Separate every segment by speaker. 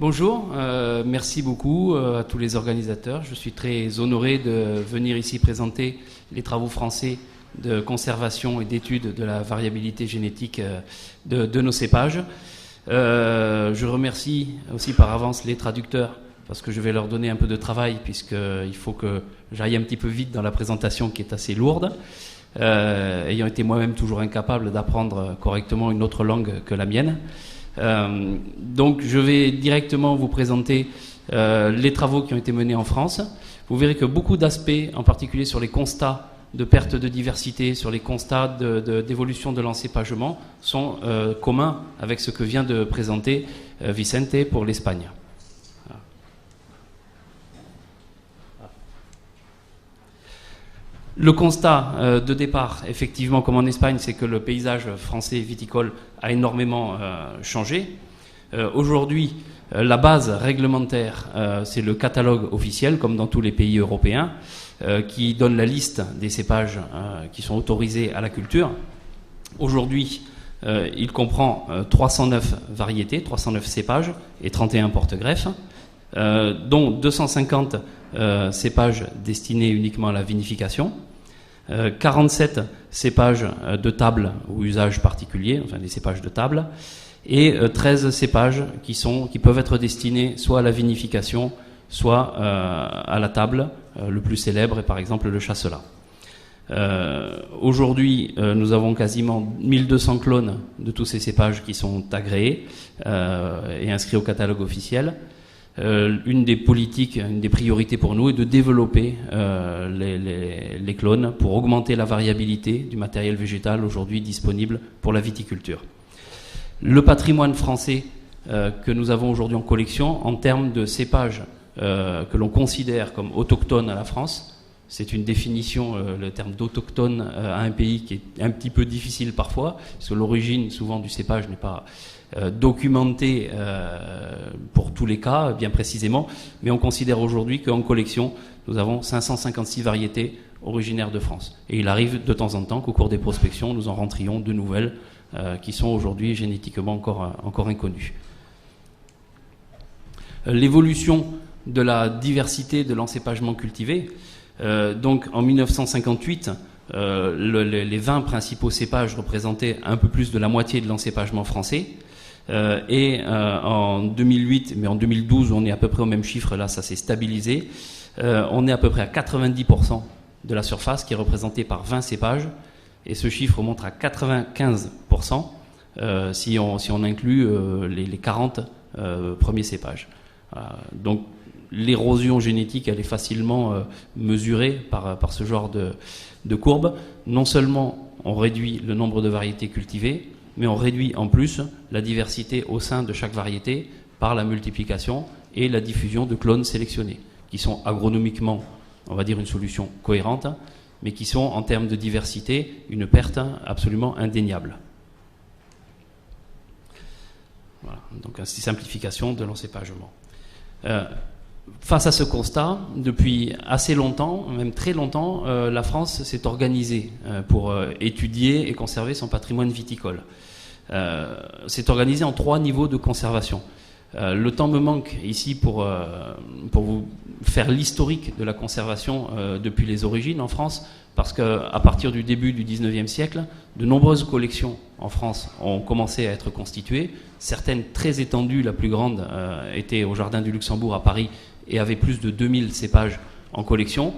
Speaker 1: Bonjour, merci beaucoup à tous les organisateurs. Je suis très honoré de venir ici présenter les travaux français de conservation et d'étude de la variabilité génétique de nos cépages. Je remercie aussi par avance les traducteurs parce que je vais leur donner un peu de travail puisqu'il faut que j'aille un petit peu vite dans la présentation qui est assez lourde, ayant été moi-même toujours incapable d'apprendre correctement une autre langue que la mienne. Donc je vais directement vous présenter les travaux qui ont été menés en France. Vous verrez que beaucoup d'aspects, en particulier sur les constats de perte de diversité, sur les constats d'évolution de l'encépagement, sont communs avec ce que vient de présenter Vicente pour l'Espagne. Le constat de départ, effectivement, comme en Espagne, c'est que le paysage français viticole a énormément changé. Aujourd'hui, la base réglementaire, c'est le catalogue officiel, comme dans tous les pays européens, qui donne la liste des cépages qui sont autorisés à la culture. Aujourd'hui, il comprend 309 variétés, 309 cépages et 31 porte-greffes, dont 250 cépages destinés uniquement à la vinification, 47 cépages de table ou usage particulier, enfin des cépages de table, et 13 cépages qui peuvent être destinés soit à la vinification, soit à la table. Le plus célèbre est par exemple le chasselas. Aujourd'hui, nous avons quasiment 1200 clones de tous ces cépages qui sont agréés et inscrits au catalogue officiel. Une des politiques, une des priorités pour nous est de développer les clones pour augmenter la variabilité du matériel végétal aujourd'hui disponible pour la viticulture. Le patrimoine français que nous avons aujourd'hui en collection, en termes de cépages que l'on considère comme autochtones à la France, c'est une définition, le terme d'autochtone à un pays qui est un petit peu difficile parfois, parce que l'origine souvent du cépage n'est pas documentée pour tous les cas, bien précisément, mais on considère aujourd'hui qu'en collection, nous avons 556 variétés originaires de France. Et il arrive de temps en temps qu'au cours des prospections, nous en rentrions de nouvelles qui sont aujourd'hui génétiquement encore inconnues. L'évolution de la diversité de l'encépagement cultivé. Donc en 1958, les 20 principaux cépages représentaient un peu plus de la moitié de l'encépagement français. Et en 2008, mais en 2012, on est à peu près au même chiffre, là ça s'est stabilisé. On est à peu près à 90% de la surface qui est représentée par 20 cépages. Et ce chiffre monte à 95% si on inclut les 40 premiers cépages. Donc l'érosion génétique, elle est facilement mesurée par ce genre de courbe. Non seulement on réduit le nombre de variétés cultivées, mais on réduit en plus la diversité au sein de chaque variété par la multiplication et la diffusion de clones sélectionnés, qui sont agronomiquement, on va dire, une solution cohérente, mais qui sont, en termes de diversité, une perte absolument indéniable. Voilà, donc une simplification de l'encépagement. Face à ce constat, depuis assez longtemps, même très longtemps, la France s'est organisée pour étudier et conserver son patrimoine viticole. C'est organisé en 3 niveaux de conservation. Le temps me manque ici pour vous faire l'historique de la conservation depuis les origines en France, parce qu'à partir du début du 19e siècle, de nombreuses collections en France ont commencé à être constituées, certaines très étendues, la plus grande était au Jardin du Luxembourg à Paris et avait plus de 2000 cépages en collection.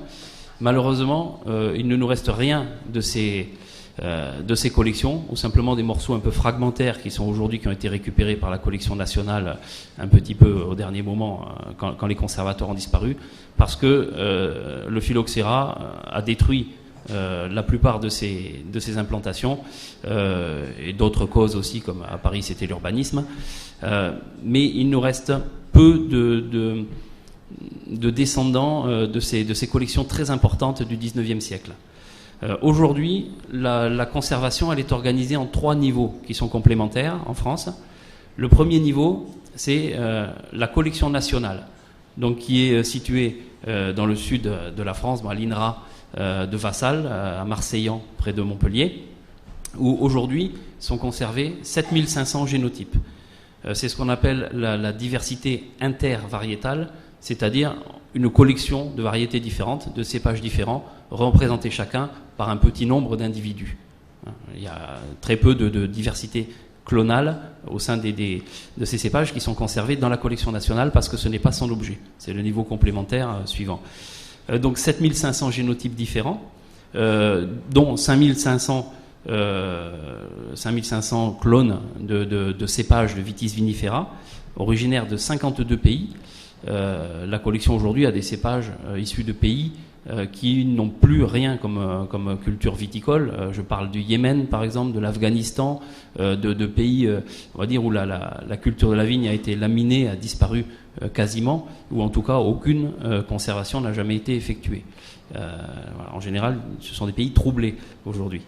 Speaker 1: Malheureusement, il ne nous reste rien de ces collections, ou simplement des morceaux un peu fragmentaires qui ont été récupérés par la collection nationale un petit peu au dernier moment quand les conservateurs ont disparu, parce que le phylloxéra a détruit la plupart de ces implantations, et d'autres causes aussi, comme à Paris c'était l'urbanisme, mais il nous reste peu de descendants de ces collections très importantes du 19e siècle. Aujourd'hui, la conservation, elle est organisée en 3 niveaux qui sont complémentaires en France. Le premier niveau, c'est la collection nationale, donc qui est située dans le sud de la France, à l'INRA de Vassal, à Marseillan, près de Montpellier, où aujourd'hui sont conservés 7500 génotypes. C'est ce qu'on appelle la diversité intervariétale, c'est-à-dire une collection de variétés différentes, de cépages différents, représentés chacun par un petit nombre d'individus. Il y a très peu de diversité clonale au sein de ces cépages qui sont conservés dans la collection nationale parce que ce n'est pas son objet. C'est le niveau complémentaire suivant. Donc 7500 génotypes différents, dont 5500 clones de cépages de Vitis vinifera, originaires de 52 pays. La collection aujourd'hui a des cépages issus de pays qui n'ont plus rien comme culture viticole. Je parle du Yémen, par exemple, de l'Afghanistan, de pays, on va dire, où la culture de la vigne a été laminée, a disparu quasiment, ou en tout cas aucune conservation n'a jamais été effectuée. Voilà, en général, ce sont des pays troublés aujourd'hui.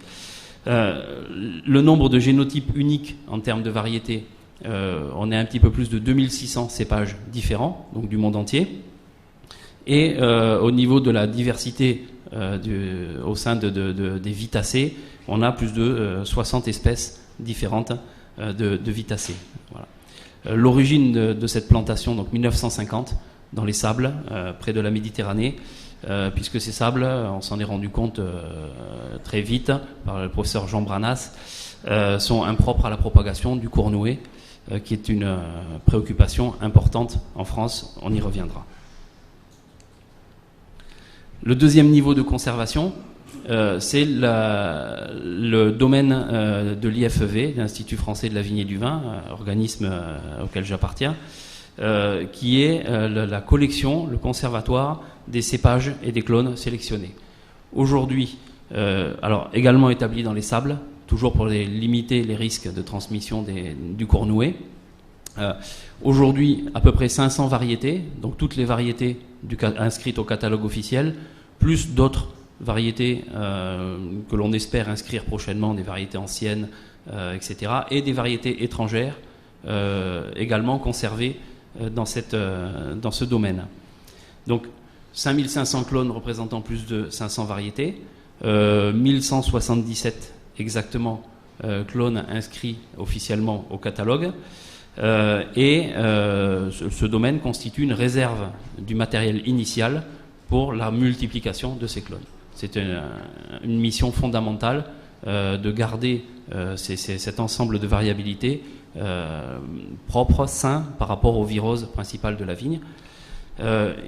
Speaker 1: Le nombre de génotypes uniques en termes de variétés, on est un petit peu plus de 2600 cépages différents, donc du monde entier. Et au niveau de la diversité au sein des vitacées, on a plus de 60 espèces différentes de vitacées. Voilà. L'origine de cette plantation, donc 1950, dans les sables, près de la Méditerranée, puisque ces sables, on s'en est rendu compte très vite par le professeur Jean Branas, sont impropres à la propagation du cournouet, qui est une préoccupation importante en France, on y reviendra. Le deuxième niveau de conservation, c'est le domaine de l'IFEV, l'Institut français de la vigne et du vin, organisme auquel j'appartiens, qui est la collection, le conservatoire des cépages et des clones sélectionnés. Aujourd'hui, alors également établi dans les sables, toujours pour limiter les risques de transmission du cournouet. Aujourd'hui, à peu près 500 variétés, donc toutes les variétés inscrites au catalogue officiel, plus d'autres variétés que l'on espère inscrire prochainement, des variétés anciennes, etc., et des variétés étrangères également conservées dans ce domaine. Donc 5500 clones représentant plus de 500 variétés, 1177 exactement clones inscrits officiellement au catalogue, et ce domaine constitue une réserve du matériel initial pour la multiplication de ces clones. C'est une mission fondamentale de garder cet ensemble de variabilité propre, sain par rapport aux viroses principales de la vigne.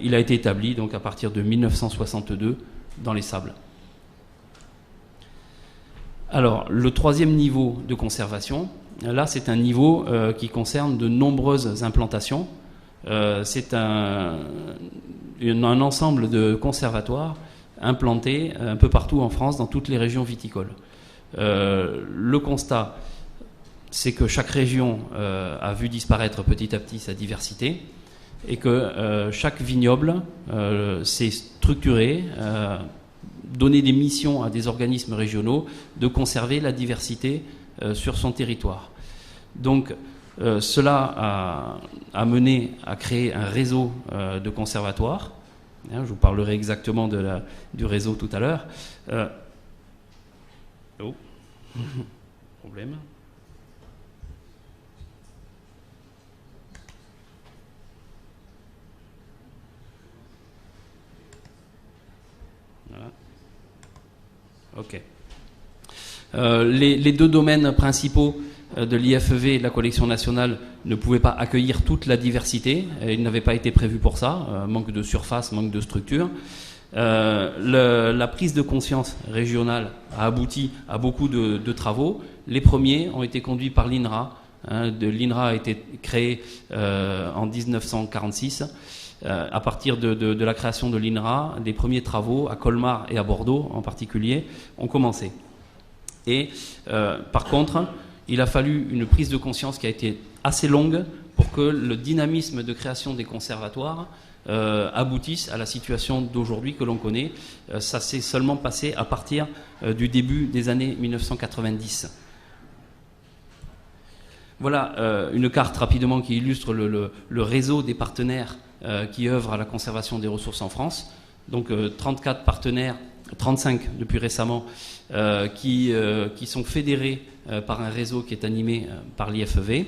Speaker 1: Il a été établi donc à partir de 1962 dans les sables. Alors, le troisième niveau de conservation, là, c'est un niveau qui concerne de nombreuses implantations. C'est un ensemble de conservatoires implantés un peu partout en France, dans toutes les régions viticoles. Le constat, c'est que chaque région a vu disparaître petit à petit sa diversité et que chaque vignoble s'est structuré, donner des missions à des organismes régionaux de conserver la diversité sur son territoire. Donc cela a mené à créer un réseau de conservatoires. Je vous parlerai exactement du réseau tout à l'heure. Oh, problème. Voilà. Ok. Les deux domaines principaux de l'IFEV et de la collection nationale ne pouvaient pas accueillir toute la diversité. Ils n'avaient pas été prévus pour ça. Manque de surface, manque de structure. La prise de conscience régionale a abouti à beaucoup de travaux. Les premiers ont été conduits par l'INRA. L'INRA a été créée en 1946. À partir de la création de l'INRA, les premiers travaux à Colmar et à Bordeaux en particulier ont commencé. Et par contre, il a fallu une prise de conscience qui a été assez longue pour que le dynamisme de création des conservatoires aboutisse à la situation d'aujourd'hui que l'on connaît. Ça s'est seulement passé à partir du début des années 1990. Voilà une carte rapidement qui illustre le réseau des partenaires qui œuvrent à la conservation des ressources en France. Donc 34 partenaires, 35 depuis récemment, qui sont fédérés par un réseau qui est animé par l'IFEV.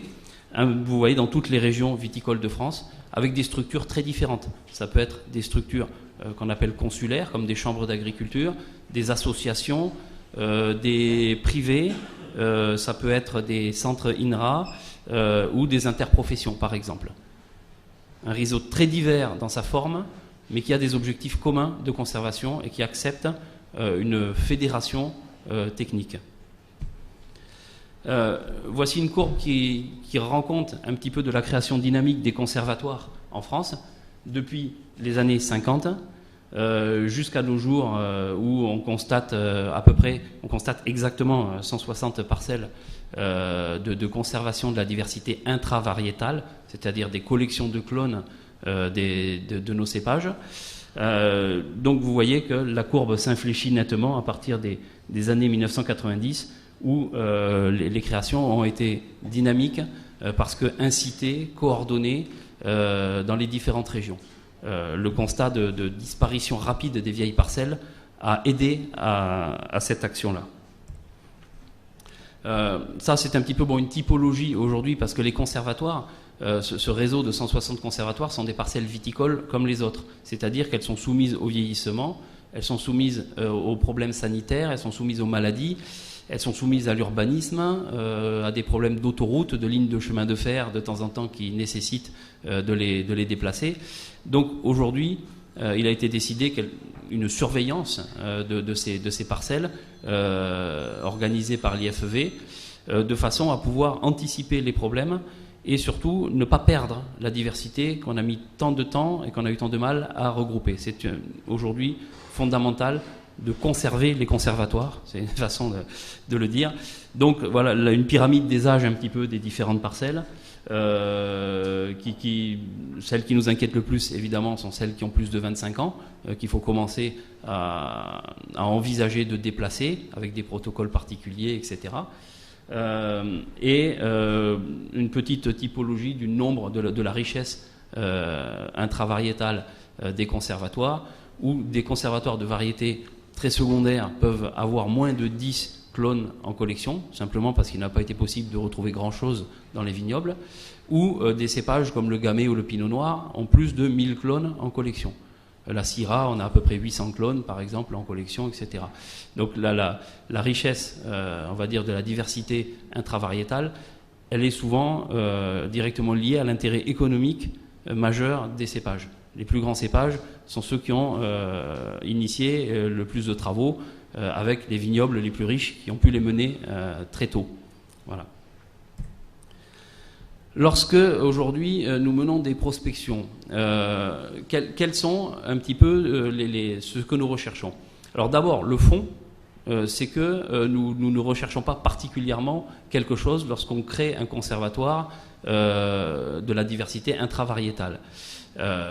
Speaker 1: vous voyez, dans toutes les régions viticoles de France, avec des structures très différentes. Ça peut être des structures qu'on appelle consulaires, comme des chambres d'agriculture, des associations, des privés, ça peut être des centres INRA ou des interprofessions, par exemple. Un réseau très divers dans sa forme, mais qui a des objectifs communs de conservation et qui accepte une fédération technique. Voici une courbe qui rend compte un petit peu de la création dynamique des conservatoires en France depuis les années 50 jusqu'à nos jours où on constate on constate exactement 160 parcelles de conservation de la diversité intravariétale, c'est-à-dire des collections de clones de nos cépages. Donc vous voyez que la courbe s'infléchit nettement à partir des années 1990 où les créations ont été dynamiques parce que incitées, coordonnées dans les différentes régions. Le constat de disparition rapide des vieilles parcelles a aidé à cette action-là. Ça, c'est un petit peu une typologie aujourd'hui parce que les conservatoires, ce réseau de 160 conservatoires sont des parcelles viticoles comme les autres. C'est-à-dire qu'elles sont soumises au vieillissement, elles sont soumises aux problèmes sanitaires, elles sont soumises aux maladies, elles sont soumises à l'urbanisme, à des problèmes d'autoroutes, de lignes de chemin de fer de temps en temps qui nécessitent de les déplacer. Donc aujourd'hui, il a été décidé une surveillance de ces parcelles organisée par l'IFEV de façon à pouvoir anticiper les problèmes et surtout ne pas perdre la diversité qu'on a mis tant de temps et qu'on a eu tant de mal à regrouper. C'est aujourd'hui fondamental de conserver les conservatoires, c'est une façon de le dire. Donc voilà, une pyramide des âges un petit peu des différentes parcelles. Celles qui nous inquiètent le plus, évidemment, sont celles qui ont plus de 25 ans, qu'il faut commencer à envisager de déplacer avec des protocoles particuliers, etc. Et une petite typologie du nombre de la richesse intravariétale des conservatoires, où des conservatoires de variétés très secondaires peuvent avoir moins de 10 clones en collection, simplement parce qu'il n'a pas été possible de retrouver grand-chose dans les vignobles, ou des cépages comme le Gamay ou le Pinot Noir ont plus de 1000 clones en collection. La Syrah, on a à peu près 800 clones, par exemple, en collection, etc. Donc la richesse, on va dire, de la diversité intravariétale, elle est souvent directement liée à l'intérêt économique majeur des cépages. Les plus grands cépages sont ceux qui ont initié le plus de travaux avec les vignobles les plus riches qui ont pu les mener très tôt. Voilà. Lorsque, aujourd'hui, nous menons des prospections, quels sont un petit peu ce que nous recherchons? Alors d'abord, le fond, c'est que nous ne recherchons pas particulièrement quelque chose lorsqu'on crée un conservatoire de la diversité intravariétale.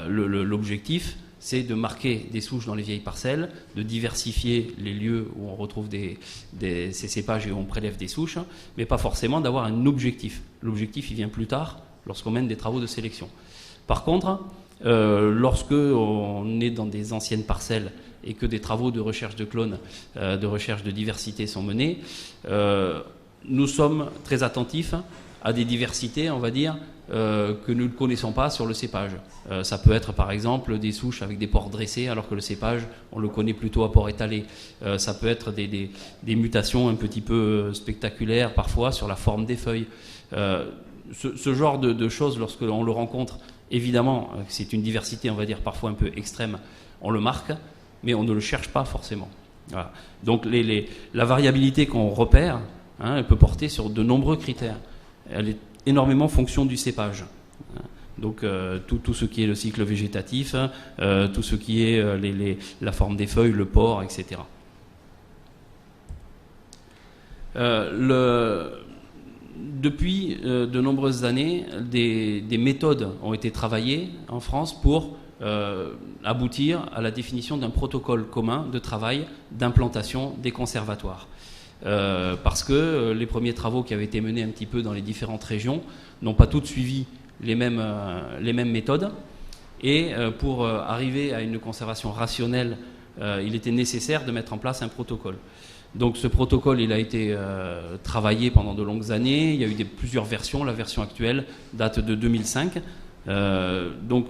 Speaker 1: L'objectif, c'est de marquer des souches dans les vieilles parcelles, de diversifier les lieux où on retrouve ces cépages et où on prélève des souches, mais pas forcément d'avoir un objectif. L'objectif, il vient plus tard, lorsqu'on mène des travaux de sélection. Par contre, lorsque on est dans des anciennes parcelles et que des travaux de recherche de clones, de recherche de diversité sont menés, nous sommes très attentifs à des diversités, on va dire, que nous ne connaissons pas sur le cépage. Ça peut être par exemple des souches avec des pores dressés alors que le cépage, on le connaît plutôt à pores étalés. Ça peut être des mutations un petit peu spectaculaires parfois sur la forme des feuilles. Ce genre de choses, lorsque l'on le rencontre, évidemment, c'est une diversité, on va dire, parfois un peu extrême, on le marque, mais on ne le cherche pas forcément. Voilà. Donc la variabilité qu'on repère, elle peut porter sur de nombreux critères. Elle est énormément fonction du cépage. Donc tout ce qui est le cycle végétatif, tout ce qui est la forme des feuilles, le port, etc. Depuis de nombreuses années, des méthodes ont été travaillées en France pour aboutir à la définition d'un protocole commun de travail d'implantation des conservatoires. Parce que les premiers travaux qui avaient été menés un petit peu dans les différentes régions n'ont pas toutes suivi les mêmes méthodes. Et pour arriver à une conservation rationnelle, il était nécessaire de mettre en place un protocole. Donc ce protocole, il a été travaillé pendant de longues années. Il y a eu plusieurs versions. La version actuelle date de 2005. Donc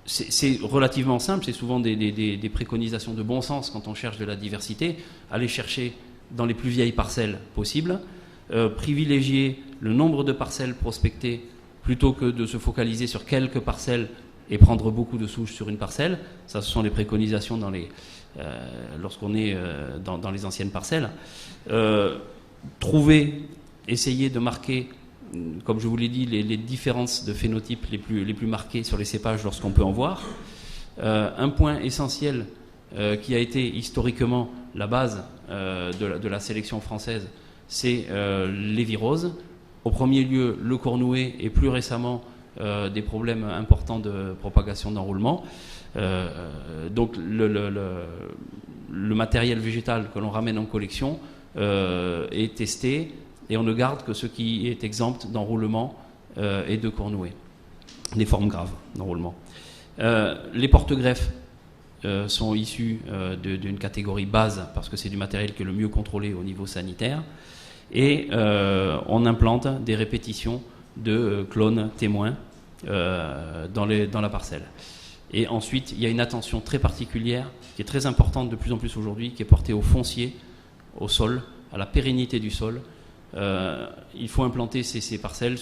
Speaker 1: c'est relativement simple. C'est souvent des préconisations de bon sens quand on cherche de la diversité. Aller chercher dans les plus vieilles parcelles possibles. Privilégier le nombre de parcelles prospectées plutôt que de se focaliser sur quelques parcelles et prendre beaucoup de souches sur une parcelle. Ça, ce sont les préconisations lorsqu'on est dans les anciennes parcelles. Essayer de marquer, comme je vous l'ai dit, les différences de phénotypes les plus marquées sur les cépages lorsqu'on peut en voir. Un point essentiel qui a été historiquement la base de la sélection française, c'est les viroses. Au premier lieu, le cornouer et plus récemment des problèmes importants de propagation d'enroulement. Donc le matériel végétal que l'on ramène en collection est testé et on ne garde que ce qui est exempt d'enroulement et de cornouer, des formes graves d'enroulement. Les porte-greffes sont issus d'une catégorie base parce que c'est du matériel qui est le mieux contrôlé au niveau sanitaire et on implante des répétitions de clones témoins dans la parcelle. Et ensuite, il y a une attention très particulière qui est très importante de plus en plus aujourd'hui, qui est portée au foncier, au sol, à la pérennité du sol. Il faut implanter ces parcelles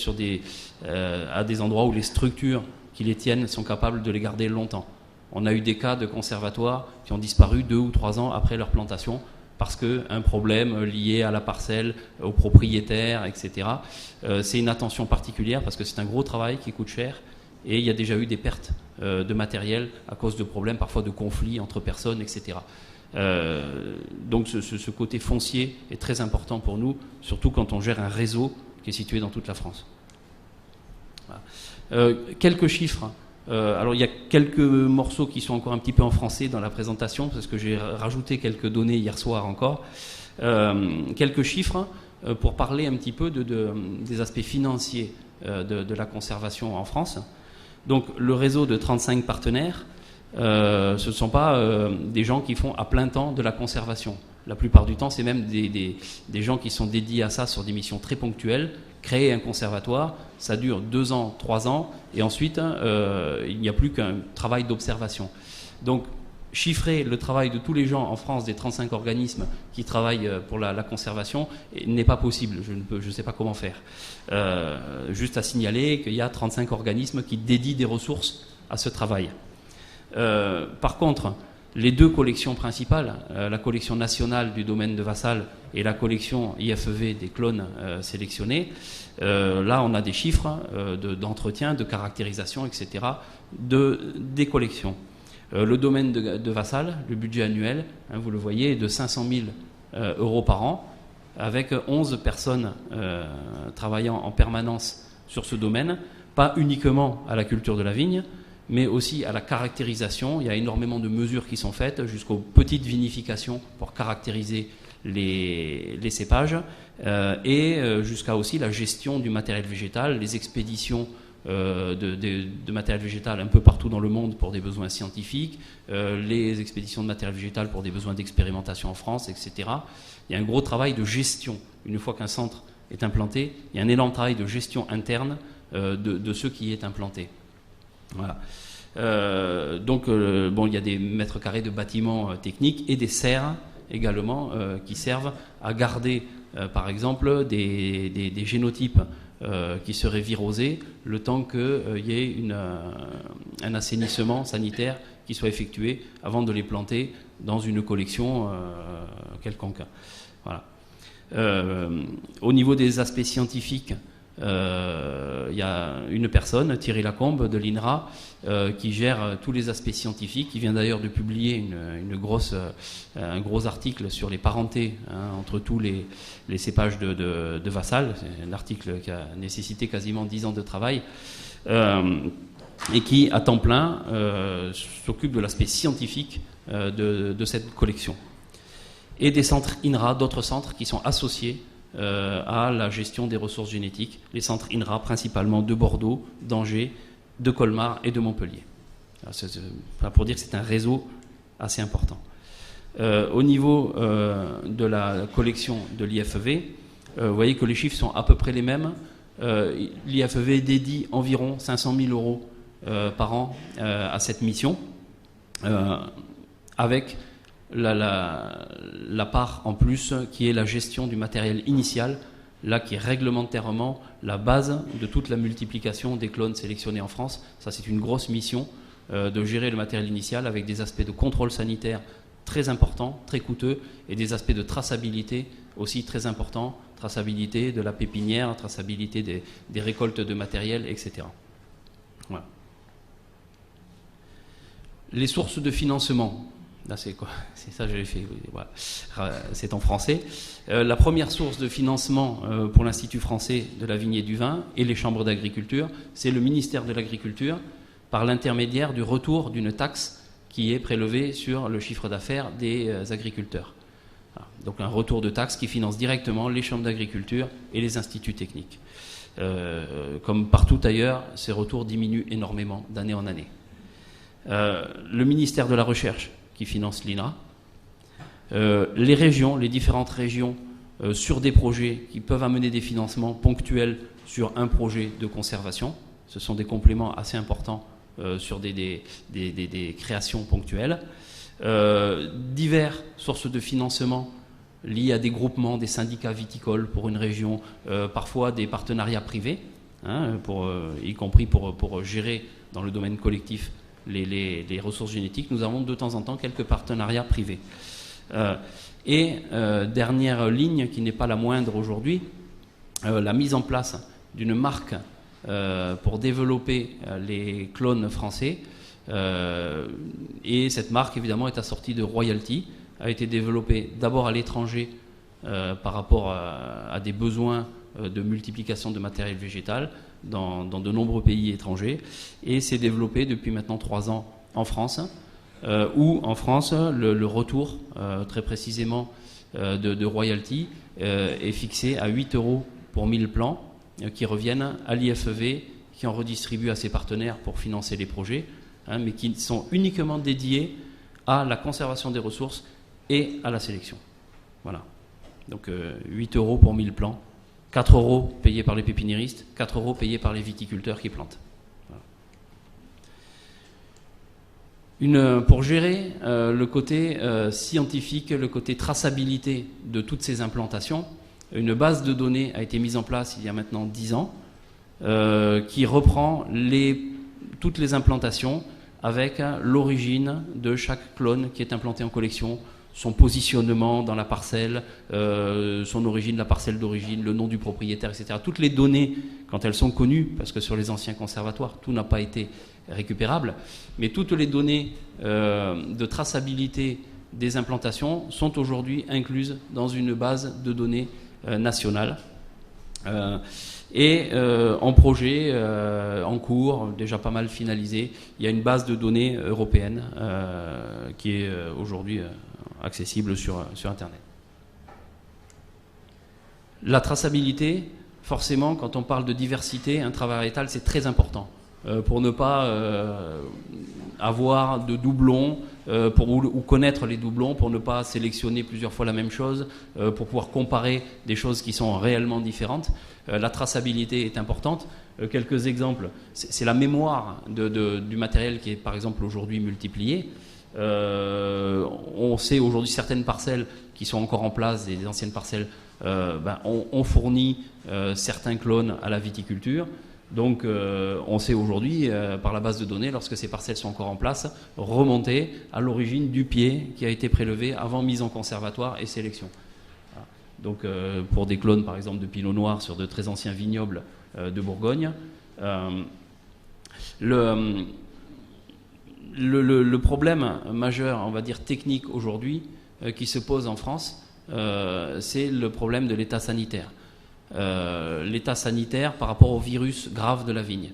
Speaker 1: à des endroits où les structures qui les tiennent sont capables de les garder longtemps. On a eu des cas de conservatoires qui ont disparu 2 ou 3 ans après leur plantation parce qu'un problème lié à la parcelle, aux propriétaires, etc. C'est une attention particulière parce que c'est un gros travail qui coûte cher et il y a déjà eu des pertes de matériel à cause de problèmes, parfois de conflits entre personnes, etc. Donc ce côté foncier est très important pour nous, surtout quand on gère un réseau qui est situé dans toute la France. Voilà. Quelques chiffres. Alors il y a quelques morceaux qui sont encore un petit peu en français dans la présentation parce que j'ai rajouté quelques données hier soir encore. Quelques chiffres pour parler un petit peu des aspects financiers de la conservation en France. Donc le réseau de 35 partenaires, ce ne sont pas des gens qui font à plein temps de la conservation. La plupart du temps, c'est même des gens qui sont dédiés à ça sur des missions très ponctuelles. Créer un conservatoire, ça dure 2 ans, 3 ans, et ensuite, il n'y a plus qu'un travail d'observation. Donc, chiffrer le travail de tous les gens en France, des 35 organismes qui travaillent pour la conservation, n'est pas possible. Je ne sais pas comment faire. Juste à signaler qu'il y a 35 organismes qui dédient des ressources à ce travail. Par contre, les 2 collections principales, la collection nationale du domaine de Vassal et la collection IFEV des clones sélectionnés, là on a des chiffres d'entretien, de caractérisation, etc. des collections. Le domaine de Vassal, le budget annuel, vous le voyez, est de 500 000 euros par an, avec 11 personnes travaillant en permanence sur ce domaine, pas uniquement à la culture de la vigne, mais aussi à la caractérisation. Il y a énormément de mesures qui sont faites, jusqu'aux petites vinifications pour caractériser les cépages, et jusqu'à aussi la gestion du matériel végétal, les expéditions de matériel végétal un peu partout dans le monde pour des besoins scientifiques, les expéditions de matériel végétal pour des besoins d'expérimentation en France, etc. Il y a un gros travail de gestion. Une fois qu'un centre est implanté, il y a un énorme travail de gestion interne de ce qui est implanté. Voilà. Donc, il y a des mètres carrés de bâtiments techniques et des serres également qui servent à garder, par exemple, des génotypes qui seraient virosés le temps qu'il y ait un assainissement sanitaire qui soit effectué avant de les planter dans une collection quelconque. Voilà. Au niveau des aspects scientifiques, il y a une personne, Thierry Lacombe de l'INRA, qui gère tous les aspects scientifiques, qui vient d'ailleurs de publier un gros article sur les parentés entre tous les cépages de Vassal. C'est un article qui a nécessité quasiment 10 ans de travail et qui, à temps plein, s'occupe de l'aspect scientifique de cette collection. Et des centres INRA, d'autres centres qui sont associés à la gestion des ressources génétiques, les centres INRA principalement de Bordeaux, d'Angers, de Colmar et de Montpellier. Pour dire que c'est un réseau assez important. Au niveau de la collection de l'IFEV, vous voyez que les chiffres sont à peu près les mêmes. L'IFEV dédie environ 500 000 euros par an à cette mission, avec la part en plus qui est la gestion du matériel initial, là qui est réglementairement la base de toute la multiplication des clones sélectionnés en France. Ça, c'est une grosse mission de gérer le matériel initial avec des aspects de contrôle sanitaire très importants, très coûteux, et des aspects de traçabilité aussi très importants, traçabilité de la pépinière, traçabilité des récoltes de matériel, etc. Voilà. Les sources de financement. Là, c'est quoi? C'est ça, je l'ai fait. Voilà. C'est en français. La première source de financement pour l'Institut français de la vigne et du vin et les chambres d'agriculture, c'est le ministère de l'Agriculture, par l'intermédiaire du retour d'une taxe qui est prélevée sur le chiffre d'affaires des agriculteurs. Voilà. Donc un retour de taxe qui finance directement les chambres d'agriculture et les instituts techniques. Comme partout ailleurs, ces retours diminuent énormément d'année en année. Le ministère de la Recherche qui finance l'INRA, les régions, les différentes régions sur des projets qui peuvent amener des financements ponctuels sur un projet de conservation. Ce sont des compléments assez importants sur des créations ponctuelles. Diverses sources de financement liées à des groupements, des syndicats viticoles pour une région, parfois des partenariats privés, y compris pour gérer dans le domaine collectif les ressources génétiques. Nous avons de temps en temps quelques partenariats privés. Dernière ligne, qui n'est pas la moindre aujourd'hui, la mise en place d'une marque pour développer les clones français. Et cette marque, évidemment, est assortie de royalties, a été développée d'abord à l'étranger par rapport à des besoins de multiplication de matériel végétal dans de nombreux pays étrangers, et s'est développée depuis maintenant 3 ans en France, où en France, le retour, très précisément, de royalties est fixé à 8 € pour 1000 plants, qui reviennent à l'IFEV, qui en redistribue à ses partenaires pour financer les projets, mais qui sont uniquement dédiés à la conservation des ressources et à la sélection. Voilà. Donc 8 € pour 1000 plants, 4 € payés par les pépiniéristes, 4 € payés par les viticulteurs qui plantent. Voilà. Pour gérer le côté scientifique, le côté traçabilité de toutes ces implantations, une base de données a été mise en place il y a maintenant 10 ans, qui reprend toutes les implantations avec l'origine de chaque clone qui est implanté en collection, son positionnement dans la parcelle, son origine, la parcelle d'origine, le nom du propriétaire, etc. Toutes les données, quand elles sont connues, parce que sur les anciens conservatoires, tout n'a pas été récupérable, mais toutes les données de traçabilité des implantations sont aujourd'hui incluses dans une base de données nationale. En projet, en cours, déjà pas mal finalisé, il y a une base de données européenne qui est aujourd'hui accessible sur Internet. La traçabilité, forcément, quand on parle de diversité, un travail variétal, c'est très important pour ne pas avoir de doublons, ou connaître les doublons, pour ne pas sélectionner plusieurs fois la même chose, pour pouvoir comparer des choses qui sont réellement différentes. La traçabilité est importante. Quelques exemples, c'est la mémoire du matériel qui est par exemple aujourd'hui multiplié. On sait aujourd'hui certaines parcelles qui sont encore en place, des anciennes parcelles, on fournit certains clones à la viticulture. Donc on sait aujourd'hui, par la base de données, lorsque ces parcelles sont encore en place, remonter à l'origine du pied qui a été prélevé avant mise en conservatoire et sélection. Voilà. Donc pour des clones par exemple de pinot noir sur de très anciens vignobles de Bourgogne, le problème majeur, on va dire technique aujourd'hui, qui se pose en France, c'est le problème de l'état sanitaire. L'état sanitaire par rapport au virus grave de la vigne.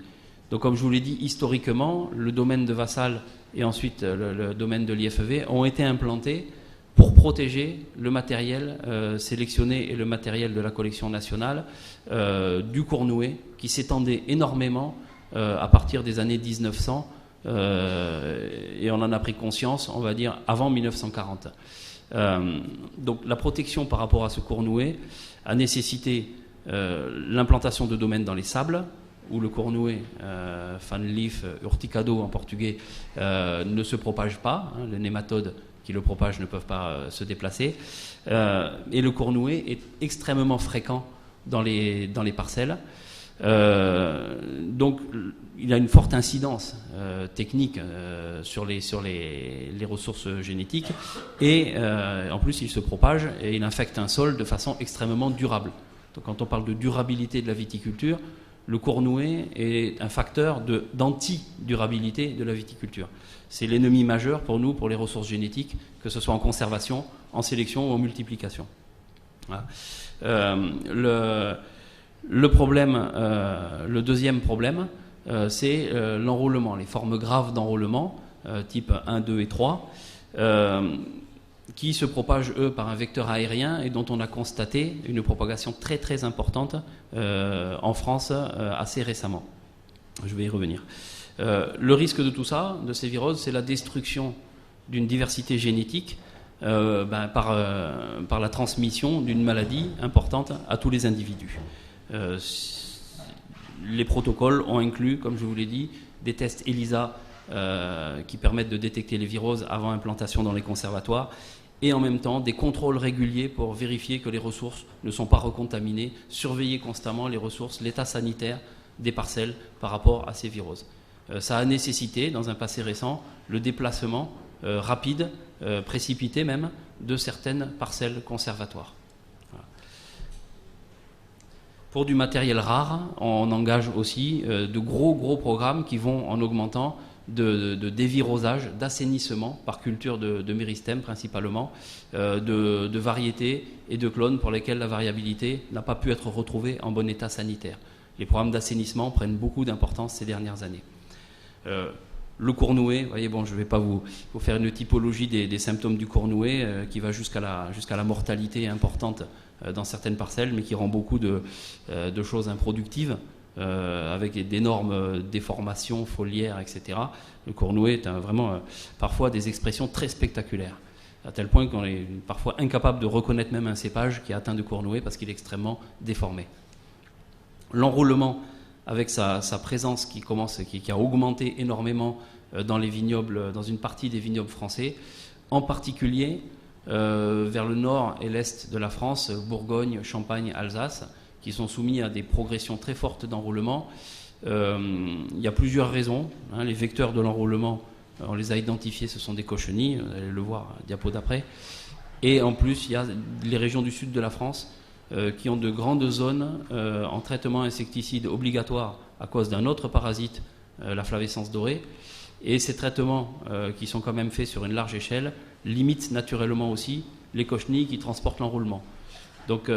Speaker 1: Donc comme je vous l'ai dit, historiquement, le domaine de Vassal et ensuite le domaine de l'IFEV ont été implantés pour protéger le matériel sélectionné et le matériel de la collection nationale du Cournouet, qui s'étendait énormément à partir des années 1900 et on en a pris conscience, on va dire, avant 1940. Donc la protection par rapport à ce cournouet a nécessité l'implantation de domaines dans les sables, où le cournouet, fan leaf, urticado en portugais, ne se propage pas. Les nématodes qui le propagent ne peuvent pas se déplacer. Et le cournouet est extrêmement fréquent dans les parcelles. Donc il a une forte incidence technique sur les ressources génétiques, et en plus il se propage et il infecte un sol de façon extrêmement durable. Donc quand on parle de durabilité de la viticulture, le cournouet est un facteur d'anti-durabilité de la viticulture. C'est l'ennemi majeur pour nous, pour les ressources génétiques, que ce soit en conservation, en sélection ou en multiplication. Voilà. Le deuxième problème, c'est l'enrôlement, les formes graves d'enrôlement, type 1, 2 et 3, qui se propagent, eux, par un vecteur aérien et dont on a constaté une propagation très très importante en France assez récemment. Je vais y revenir. Le risque de tout ça, de ces viroses, c'est la destruction d'une diversité génétique par la transmission d'une maladie importante à tous les individus. Les protocoles ont inclus, comme je vous l'ai dit, des tests ELISA qui permettent de détecter les viroses avant implantation dans les conservatoires, et en même temps des contrôles réguliers pour vérifier que les ressources ne sont pas recontaminées, surveiller constamment les ressources, l'état sanitaire des parcelles par rapport à ces viroses. Ça a nécessité, dans un passé récent, le déplacement rapide, précipité même, de certaines parcelles conservatoires. Voilà. Pour du matériel rare, on engage aussi de gros programmes qui vont, en augmentant, de dévirosage, d'assainissement par culture de méristème principalement, de variétés et de clones pour lesquels la variabilité n'a pas pu être retrouvée en bon état sanitaire. Les programmes d'assainissement prennent beaucoup d'importance ces dernières années. Le cournouet, vous voyez, bon, je ne vais pas vous faire une typologie des symptômes du cournouet qui va jusqu'à la mortalité importante dans certaines parcelles, mais qui rend beaucoup de choses improductives, avec d'énormes déformations foliaires, etc. Le cournouet est vraiment parfois des expressions très spectaculaires, à tel point qu'on est parfois incapable de reconnaître même un cépage qui est atteint de cournouet parce qu'il est extrêmement déformé. L'enrôlement, avec sa présence qui a augmenté énormément dans les vignobles, dans une partie des vignobles français, en particulier vers le nord et l'est de la France, Bourgogne, Champagne, Alsace, qui sont soumis à des progressions très fortes d'enrôlement. Il y a plusieurs raisons. Les vecteurs de l'enrôlement, on les a identifiés, ce sont des cochenilles, vous allez le voir, diapo d'après. Et en plus, il y a les régions du sud de la France qui ont de grandes zones en traitement insecticide obligatoire à cause d'un autre parasite, la flavescence dorée. Et ces traitements, qui sont quand même faits sur une large échelle, limitent naturellement aussi les cochenilles qui transportent l'enrôlement. Donc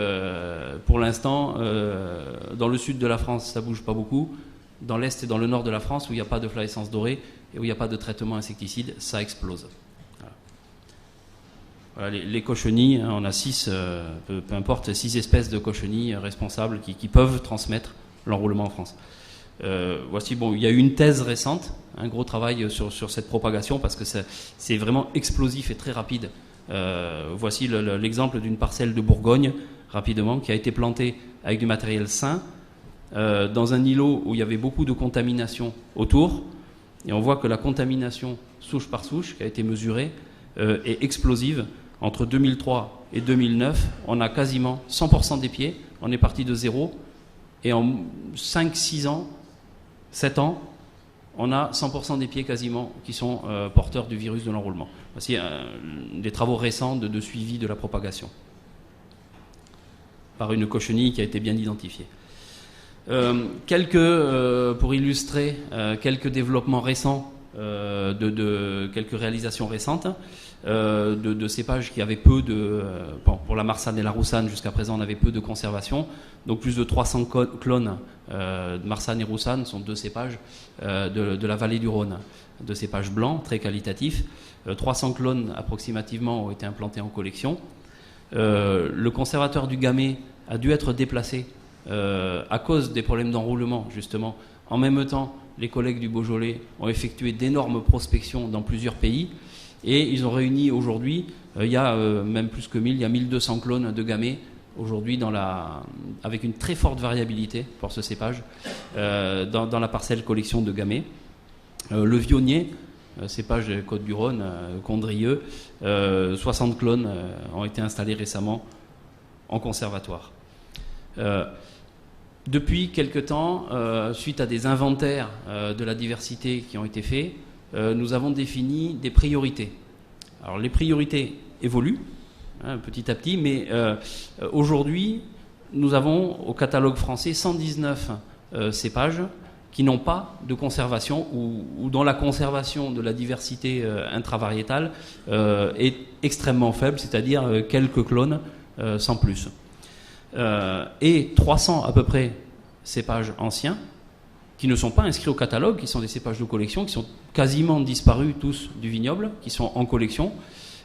Speaker 1: pour l'instant, dans le sud de la France, ça ne bouge pas beaucoup. Dans l'est et dans le nord de la France, où il n'y a pas de flavescence dorée et où il n'y a pas de traitement insecticide, ça explose. Voilà, les cochenilles, hein, on a 6, peu importe, 6 espèces de cochenilles responsables qui peuvent transmettre l'enrôlement en France. Voici, bon, il y a eu une thèse récente, un gros travail sur cette propagation, parce que c'est vraiment explosif et très rapide. Voici l'exemple d'une parcelle de Bourgogne, rapidement, qui a été plantée avec du matériel sain, dans un îlot où il y avait beaucoup de contamination autour, et on voit que la contamination souche par souche, qui a été mesurée, est explosive. Entre 2003 et 2009, on a quasiment 100% des pieds, on est parti de zéro, et en 5, 6 ans, 7 ans, on a 100% des pieds quasiment qui sont porteurs du virus de l'enrôlement. Voici des travaux récents de suivi de la propagation par une cochenille qui a été bien identifiée. Pour illustrer quelques développements récents, quelques réalisations récentes de cépages qui avaient peu pour la Marsanne et la Roussanne, jusqu'à présent on avait peu de conservation, donc plus de 300 clones de Marsanne et Roussanne sont 2 cépages de la vallée du Rhône, 2 cépages blancs très qualitatifs. 300 clones approximativement ont été implantés en collection. Le conservateur du Gamay a dû être déplacé à cause des problèmes d'enroulement, justement. En même temps, les collègues du Beaujolais ont effectué d'énormes prospections dans plusieurs pays et ils ont réuni aujourd'hui, il y a même plus que 1000, il y a 1200 clones de gamay aujourd'hui avec une très forte variabilité pour ce cépage dans la parcelle collection de gamay. Le Vionnier, cépage de Côte-du-Rhône, Condrieu, 60 clones ont été installés récemment en conservatoire. Depuis quelque temps, suite à des inventaires de la diversité qui ont été faits, nous avons défini des priorités. Alors les priorités évoluent petit à petit, mais aujourd'hui, nous avons au catalogue français 119 cépages qui n'ont pas de conservation ou dont la conservation de la diversité intravariétale est extrêmement faible, c'est-à-dire quelques clones sans plus. Et 300 à peu près cépages anciens qui ne sont pas inscrits au catalogue, qui sont des cépages de collection, qui sont quasiment disparus tous du vignoble, qui sont en collection.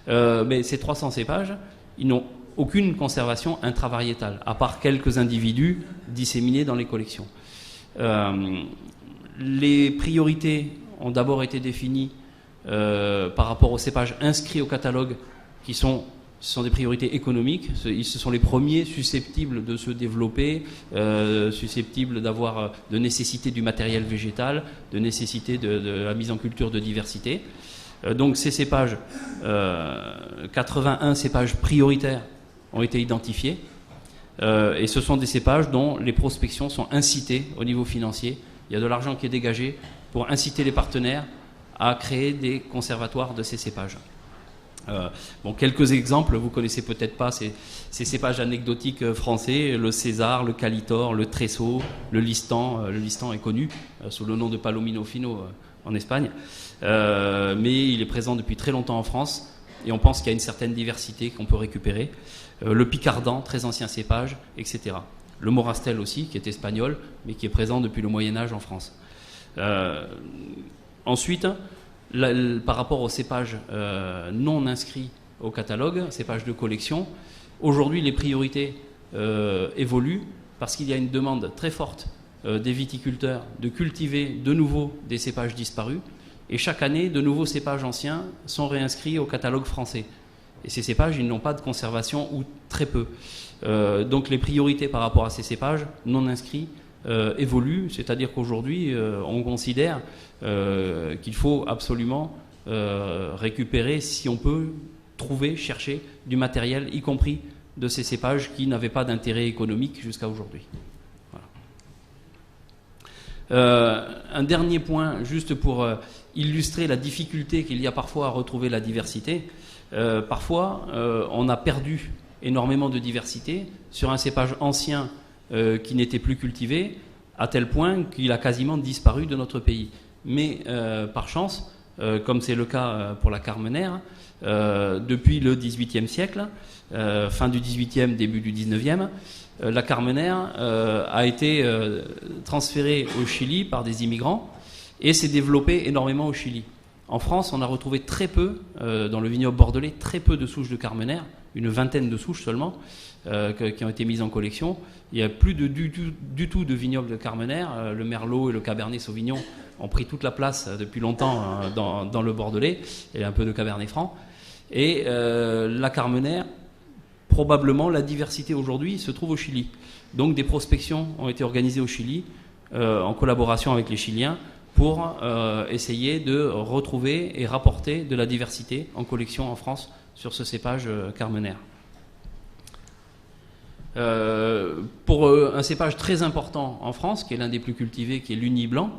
Speaker 1: Mais ces 300 cépages, ils n'ont aucune conservation intravariétale, à part quelques individus disséminés dans les collections. Les priorités ont d'abord été définies par rapport aux cépages inscrits au catalogue, ce sont des priorités économiques. Ce sont les premiers susceptibles de se développer, susceptibles d'avoir de nécessité du matériel végétal, de nécessité de la mise en culture de diversité. Donc ces cépages, 81 cépages prioritaires ont été identifiés. Et ce sont des cépages dont les prospections sont incitées au niveau financier. Il y a de l'argent qui est dégagé pour inciter les partenaires à créer des conservatoires de ces cépages. Quelques exemples, vous connaissez peut-être pas ces cépages anecdotiques français, le César, le Calitor, le Tresso, le Listan. Le Listan est connu sous le nom de Palomino Fino en Espagne, mais il est présent depuis très longtemps en France et on pense qu'il y a une certaine diversité qu'on peut récupérer. Le Picardan, très ancien cépage, etc. Le Morastel aussi, qui est espagnol, mais qui est présent depuis le Moyen-Âge en France. Ensuite, par rapport aux cépages non inscrits au catalogue, cépages de collection, aujourd'hui les priorités évoluent parce qu'il y a une demande très forte des viticulteurs de cultiver de nouveau des cépages disparus et chaque année de nouveaux cépages anciens sont réinscrits au catalogue français. Et ces cépages, ils n'ont pas de conservation ou très peu. Donc les priorités par rapport à ces cépages non inscrits évoluent, c'est-à-dire qu'aujourd'hui, on considère qu'il faut absolument récupérer, si on peut, chercher du matériel, y compris de ces cépages qui n'avaient pas d'intérêt économique jusqu'à aujourd'hui. Voilà. Un dernier point, juste pour illustrer la difficulté qu'il y a parfois à retrouver la diversité. Parfois, on a perdu énormément de diversité sur un cépage ancien qui n'était plus cultivé, à tel point qu'il a quasiment disparu de notre pays. Mais par chance, comme c'est le cas pour la Carmenère, depuis le XVIIIe siècle, fin du XVIIIe, début du XIXe, la Carmenère a été transférée au Chili par des immigrants et s'est développée énormément au Chili. En France, on a retrouvé très peu, dans le vignoble bordelais, très peu de souches de Carmenère, une vingtaine de souches seulement, qui ont été mises en collection. Il n'y a plus du tout de vignoble de Carmenère. Le Merlot et le Cabernet Sauvignon ont pris toute la place depuis longtemps dans le bordelais, et un peu de Cabernet Franc. Et la Carmenère, probablement, la diversité aujourd'hui se trouve au Chili. Donc des prospections ont été organisées au Chili, en collaboration avec les Chiliens, pour essayer de retrouver et rapporter de la diversité en collection en France sur ce cépage Carmenère. Pour un cépage très important en France, qui est l'un des plus cultivés, qui est l'Uni Blanc,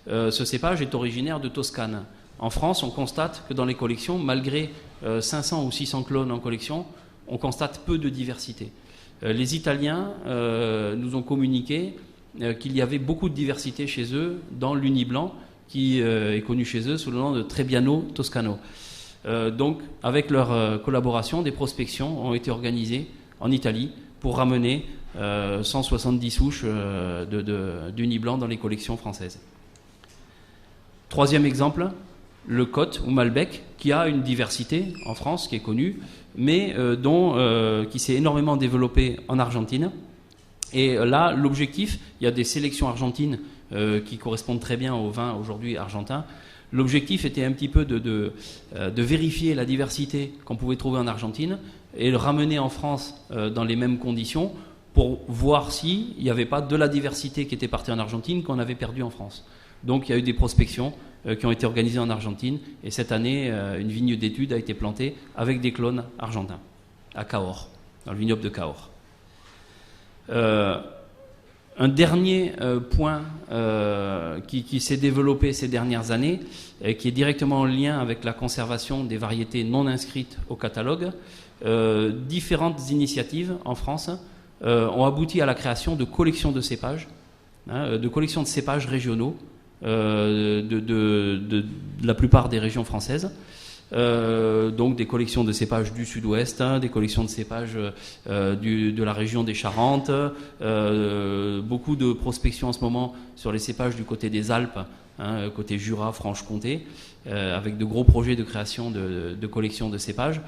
Speaker 1: ce cépage est originaire de Toscane. En France, on constate que dans les collections, malgré 500 ou 600 clones en collection, on constate peu de diversité. Les Italiens nous ont communiqué qu'il y avait beaucoup de diversité chez eux dans l'Uni Blanc, qui est connu chez eux sous le nom de Trebbiano Toscano. Donc, avec leur collaboration, des prospections ont été organisées en Italie pour ramener 170 souches d'Uni Blanc dans les collections françaises. Troisième exemple, le Côte ou Malbec, qui a une diversité en France qui est connue, mais qui s'est énormément développée en Argentine. Et là, l'objectif, il y a des sélections argentines qui correspondent très bien au vin aujourd'hui argentin. L'objectif était un petit peu de vérifier la diversité qu'on pouvait trouver en Argentine et le ramener en France dans les mêmes conditions pour voir s'il n'y avait pas de la diversité qui était partie en Argentine qu'on avait perdue en France. Donc il y a eu des prospections qui ont été organisées en Argentine et cette année, une vigne d'études a été plantée avec des clones argentins à Cahors, dans le vignoble de Cahors. Un dernier point qui s'est développé ces dernières années, qui est directement en lien avec la conservation des variétés non inscrites au catalogue, différentes initiatives en France ont abouti à la création de collections de cépages, de collections de cépages régionaux de la plupart des régions françaises. Donc des collections de cépages du sud-ouest, des collections de cépages de la région des Charentes, beaucoup de prospection en ce moment sur les cépages du côté des Alpes, côté Jura, Franche-Comté, avec de gros projets de création de collections de cépages.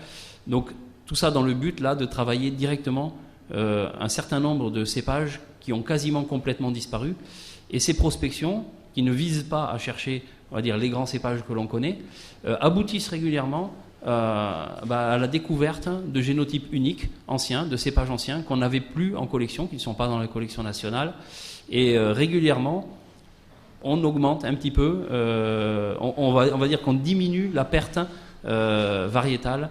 Speaker 1: Donc tout ça dans le but là de travailler directement un certain nombre de cépages qui ont quasiment complètement disparu, et ces prospections qui ne visent pas à chercher, on va dire, les grands cépages que l'on connaît, aboutissent régulièrement à la découverte de génotypes uniques, anciens, de cépages anciens qu'on n'avait plus en collection, qui ne sont pas dans la collection nationale. Et régulièrement, on augmente un petit peu, on va dire qu'on diminue la perte variétale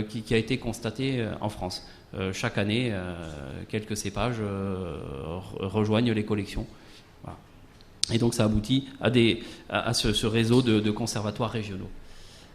Speaker 1: qui a été constatée en France. Chaque année, quelques cépages rejoignent les collections. Voilà. Et donc ça aboutit à ce réseau de conservatoires régionaux.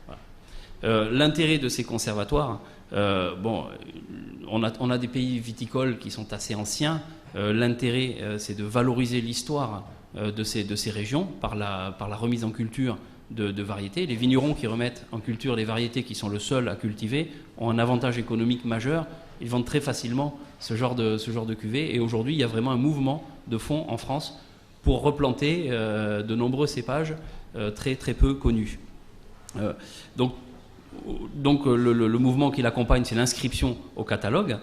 Speaker 1: Voilà. L'intérêt de ces conservatoires, on a des pays viticoles qui sont assez anciens. L'intérêt, c'est de valoriser l'histoire de ces régions par la remise en culture de variétés. Les vignerons qui remettent en culture les variétés qui sont le seul à cultiver ont un avantage économique majeur. Ils vendent très facilement ce genre de cuvée. Et aujourd'hui, il y a vraiment un mouvement de fond en France pour replanter de nombreux cépages très, très peu connus. Donc le mouvement qui l'accompagne, c'est l'inscription au catalogue.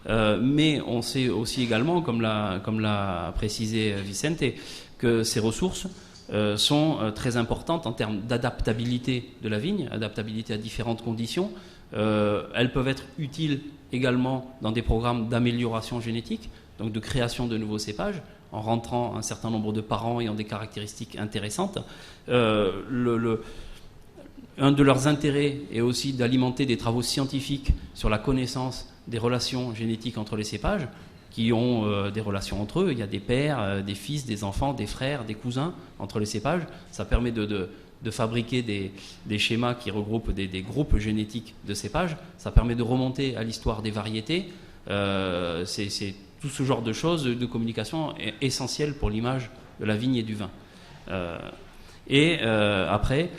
Speaker 1: Mais on sait aussi également, comme l'a précisé Vicente, que ces ressources sont très importantes en termes d'adaptabilité de la vigne, adaptabilité à différentes conditions. Elles peuvent être utiles également dans des programmes d'amélioration génétique, donc de création de nouveaux cépages, en rentrant un certain nombre de parents ayant des caractéristiques intéressantes. Un de leurs intérêts est aussi d'alimenter des travaux scientifiques sur la connaissance des relations génétiques entre les cépages, qui ont des relations entre eux. Il y a des pères, des fils, des enfants, des frères, des cousins entre les cépages. Ça permet de fabriquer des schémas qui regroupent des groupes génétiques de cépages. Ça permet de remonter à l'histoire des variétés. C'est tout ce genre de choses de communication est essentiel pour l'image de la vigne et du vin. Après,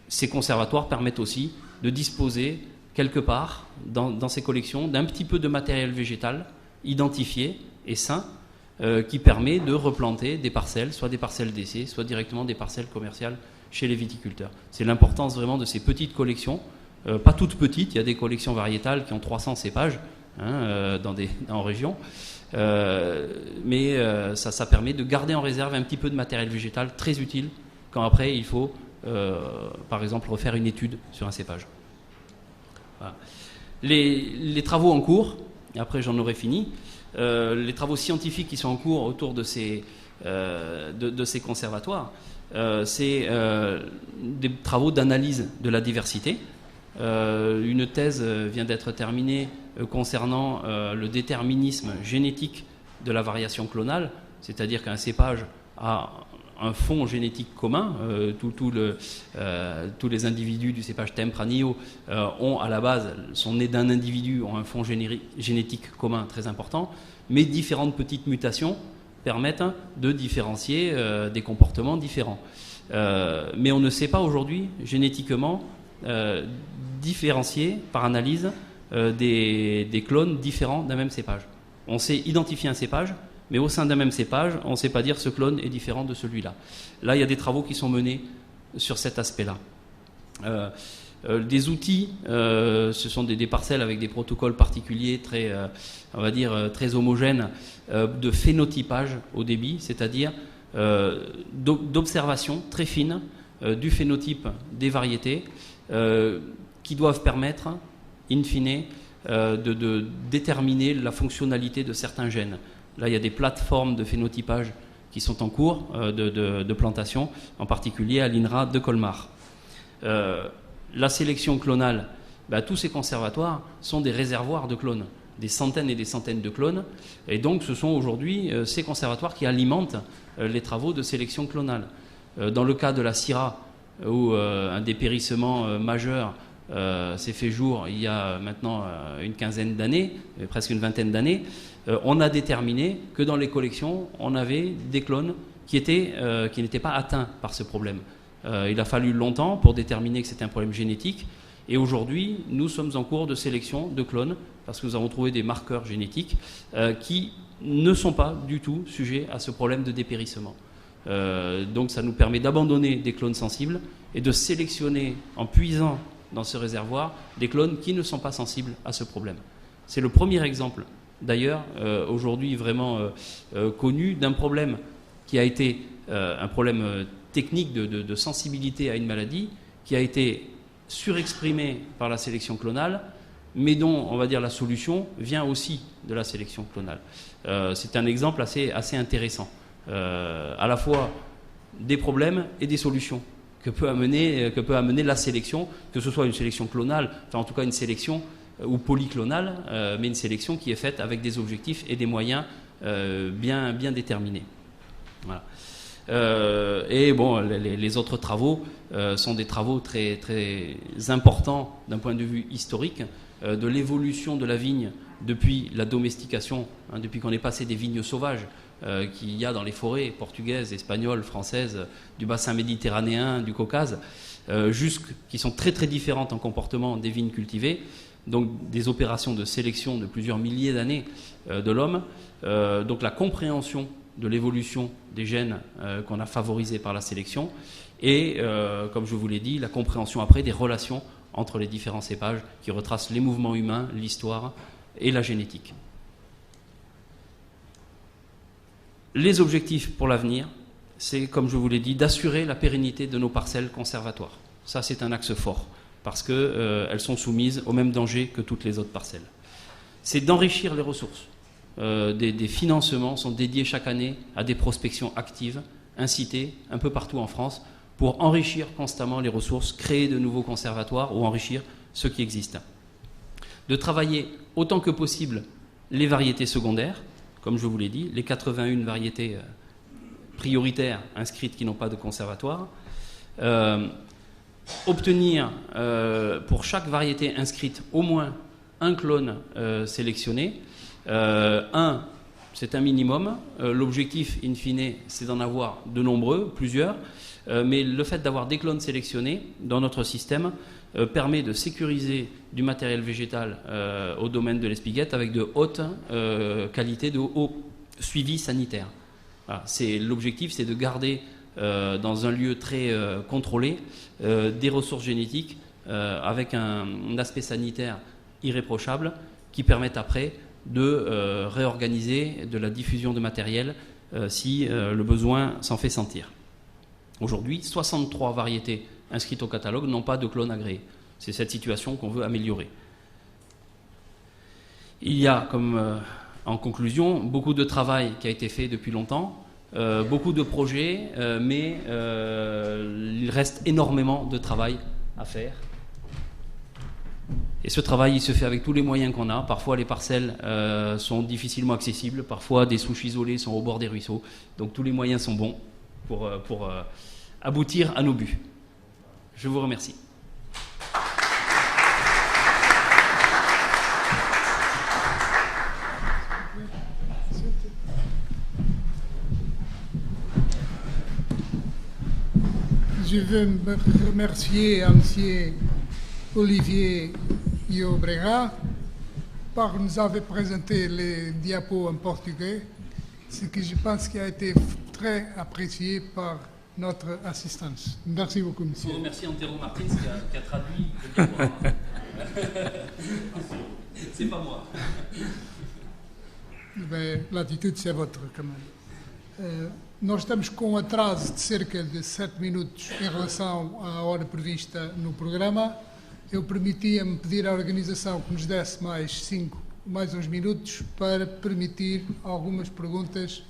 Speaker 1: ces conservatoires permettent aussi de disposer quelque part dans ces collections d'un petit peu de matériel végétal identifié et sain qui permet de replanter des parcelles, soit des parcelles d'essai, soit directement des parcelles commerciales chez les viticulteurs. C'est l'importance vraiment de ces petites collections, pas toutes petites, il y a des collections variétales qui ont 300 cépages en région, mais ça permet de garder en réserve un petit peu de matériel végétal très utile quand après il faut par exemple refaire une étude sur un cépage. Voilà. Les travaux en cours, et après j'en aurai fini, les travaux scientifiques qui sont en cours autour de ces conservatoires, c'est des travaux d'analyse de la diversité. Une thèse vient d'être terminée concernant le déterminisme génétique de la variation clonale, c'est-à-dire qu'un cépage a un fond génétique commun. Tous les individus du cépage Tempranillo ont à la base, sont nés d'un individu, ont un fond génétique commun très important, mais différentes petites mutations permettent de différencier des comportements différents. Mais on ne sait pas aujourd'hui génétiquement différencier par analyse des clones différents d'un même cépage. On sait identifier un cépage, mais au sein d'un même cépage, on ne sait pas dire ce clone est différent de celui-là. Là, il y a des travaux qui sont menés sur cet aspect-là. Des outils, ce sont des parcelles avec des protocoles particuliers très homogènes de phénotypage au débit, c'est-à-dire d'observation très fine du phénotype des variétés qui doivent permettre, in fine, de déterminer la fonctionnalité de certains gènes. Là, il y a des plateformes de phénotypage qui sont en cours de plantation, en particulier à l'INRA de Colmar. La sélection clonale, tous ces conservatoires sont des réservoirs de clones, des centaines et des centaines de clones, et donc ce sont aujourd'hui ces conservatoires qui alimentent les travaux de sélection clonale. Dans le cas de la Syrah, où un dépérissement majeur s'est fait jour il y a maintenant une quinzaine d'années, presque une vingtaine d'années, on a déterminé que dans les collections, on avait des clones qui n'étaient pas atteints par ce problème. Il a fallu longtemps pour déterminer que c'était un problème génétique. Et aujourd'hui, nous sommes en cours de sélection de clones parce que nous avons trouvé des marqueurs génétiques qui ne sont pas du tout sujets à ce problème de dépérissement. Donc ça nous permet d'abandonner des clones sensibles et de sélectionner en puisant dans ce réservoir des clones qui ne sont pas sensibles à ce problème. C'est le premier exemple, d'ailleurs, aujourd'hui vraiment connu d'un problème qui a été un problème technique de sensibilité à une maladie qui a été surexprimé par la sélection clonale, mais dont, on va dire, la solution vient aussi de la sélection clonale. C'est un exemple assez intéressant, à la fois des problèmes et des solutions que peut amener la sélection, que ce soit une sélection clonale, enfin en tout cas une sélection ou polyclonale, mais une sélection qui est faite avec des objectifs et des moyens bien déterminés. Voilà. Et bon, les autres travaux sont des travaux très, très importants d'un point de vue historique, de l'évolution de la vigne depuis la domestication, depuis qu'on est passé des vignes sauvages qu'il y a dans les forêts portugaises, espagnoles, françaises, du bassin méditerranéen, du Caucase, qui sont très très différentes en comportement des vignes cultivées, donc des opérations de sélection de plusieurs milliers d'années de l'homme, donc la compréhension de l'évolution des gènes qu'on a favorisés par la sélection et, comme je vous l'ai dit, la compréhension après des relations entre les différents cépages qui retracent les mouvements humains, l'histoire et la génétique. Les objectifs pour l'avenir, c'est, comme je vous l'ai dit, d'assurer la pérennité de nos parcelles conservatoires. Ça, c'est un axe fort, parce qu'elles sont soumises au même danger que toutes les autres parcelles. C'est d'enrichir les ressources. Des financements sont dédiés chaque année à des prospections actives, incitées un peu partout en France, pour enrichir constamment les ressources, créer de nouveaux conservatoires ou enrichir ceux qui existent. De travailler autant que possible les variétés secondaires, comme je vous l'ai dit, les 81 variétés prioritaires inscrites qui n'ont pas de conservatoire. Obtenir pour chaque variété inscrite au moins un clone sélectionné. C'est un minimum. L'objectif, in fine, c'est d'en avoir de nombreux, plusieurs. Mais le fait d'avoir des clones sélectionnés dans notre système permet de sécuriser du matériel végétal au domaine de l'espiguette avec de haute qualité, de haut suivi sanitaire. Voilà. L'objectif, c'est de garder dans un lieu très contrôlé des ressources génétiques avec un aspect sanitaire irréprochable qui permettent après de réorganiser de la diffusion de matériel si le besoin s'en fait sentir. Aujourd'hui, 63 variétés inscrites au catalogue n'ont pas de clone agréé. C'est cette situation qu'on veut améliorer. Il y a, comme en conclusion, beaucoup de travail qui a été fait depuis longtemps, beaucoup de projets, mais il reste énormément de travail à faire. Et ce travail, il se fait avec tous les moyens qu'on a. Parfois, les parcelles sont difficilement accessibles. Parfois, des souches isolées sont au bord des ruisseaux. Donc, tous les moyens sont bons pour aboutir à nos buts. Je vous remercie.
Speaker 2: Je veux remercier M. Olivier Iobrega par nous avoir présenté les diapos en portugais, ce que je pense qui a été très apprécié par notre assistance. Merci beaucoup, monsieur.
Speaker 1: Je remercie Antero Martins qui a traduit le diaporama. C'est pas moi.
Speaker 2: Mais l'attitude, c'est votre, quand même. Nós estamos com um atraso de cerca de 7 minutos em relação à hora prevista no programa. Eu permitia-me pedir à organização que nos desse mais uns minutos para permitir algumas perguntas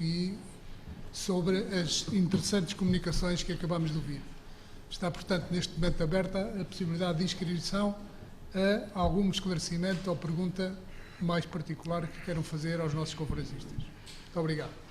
Speaker 2: sobre as interessantes comunicações que acabamos de ouvir. Está, portanto, neste momento aberta a possibilidade de inscrição a algum esclarecimento ou pergunta mais particular que queiram fazer aos nossos conferencistas. Muito obrigado.